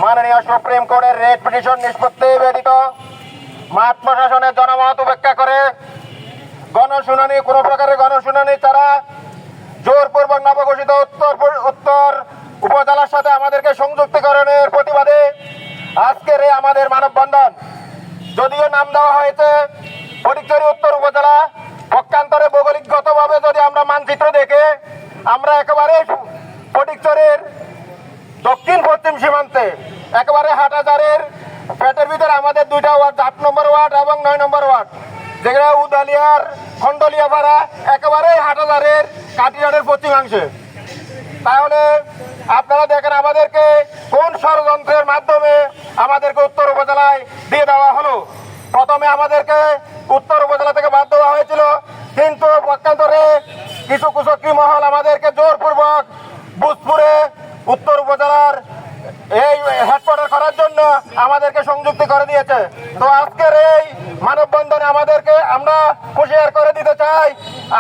মাননীয় সুপ্রিম কোর্টের rate petition নিষ্পত্তি ব্যতীত মাঠ প্রশাসনের জনমত উপেক্ষা করে গণশুনানি কোনো প্রকারের গণশুনানি ছাড়া জোরপূর্বক নবঘোষিত উত্তর উপজেলার সাথে আমাদেরকে সংযুক্তিকরণের প্রতিবাদে আজকের এই আমাদের মানববন্ধন। যদিও নাম দেওয়া হয়েছে ফটিকছড়ি উত্তর উপজেলা, পক্ষান্তরে ভৌগোলিকগতভাবে যদি আমরা মানচিত্র দেখে আমরা একেবারে ফটিকছড়ির দক্ষিণ পশ্চিম সীমান্তে একেবারে হাটহাজারের পেটের ভিতরে আমাদের দুইটা ওয়ার্ড, 8 নম্বর ওয়ার্ড এবং 9 নম্বর ওয়ার্ড, যেগুলো উদালিয়ার খন্ডলিয়াপাড়া একেবারেই হাটহাজারের কাটিহাটের পশ্চিমাংশে। তাহলে আপনারা দেখেন আমাদেরকে কোন ষড়যন্ত্রের মাধ্যমে আমাদেরকে উত্তর উপজেলায় দিয়ে দেওয়া হলো। প্রথমে আমাদেরকে উত্তর উপজেলা থেকে বাদ দেওয়া হয়েছিল, কিন্তু পক্ষান্তরে কিছু কুচক্রী মহল আমাদেরকে জোরপূর্বক ভূতপুরে উত্তর উপজেলার এই হেডকোয়ার্টার করার জন্য আমাদেরকে সংযুক্তি করে দিয়েছে। তো আজকের এই মানববন্ধনে আমাদেরকে আমরা হুঁশিয়ার করে দিতে চাই,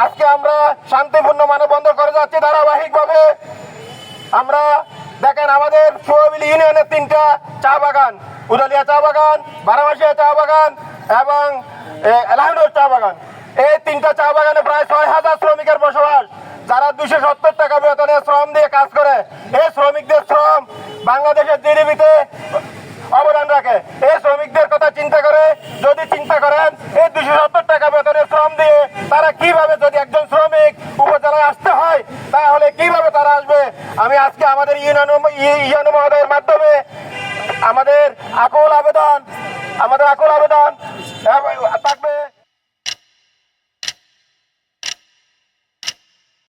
আজকে আমরা শান্তিপূর্ণ মানববন্ধন করে যাচ্ছি ধারাবাহিকভাবে। আমরা দেখেন আমাদের সোয়াবিল ইউনিয়নের 3টা চা বাগান, উদালিয়া চা বাগান, বারামাসিয়া চা বাগান এবং এলাহানুর চা বাগান, এই 3টা চা বাগানে প্রায় 6000 শ্রমিকের বসবাস, যারা 270 টাকা বেতনে শ্রম দিয়ে কাজ করে। এই শ্রমিকদের শ্রম বাংলাদেশের জিডিপিতে অবদান রাখে। এই শ্রমিকদের কথা চিন্তা করে যদি চিন্তা করেন এই 270 টাকা বেতনের শ্রম দিয়ে তারা কিভাবে, যদি একজন শ্রমিক উপজেলায় আসতে হয় তাহলে কিভাবে তারা আসবে। আমি আজকে আমাদের ইউনিয়ন মহোদয়ের মাধ্যমে আমাদের আকুল আবেদন থাকবে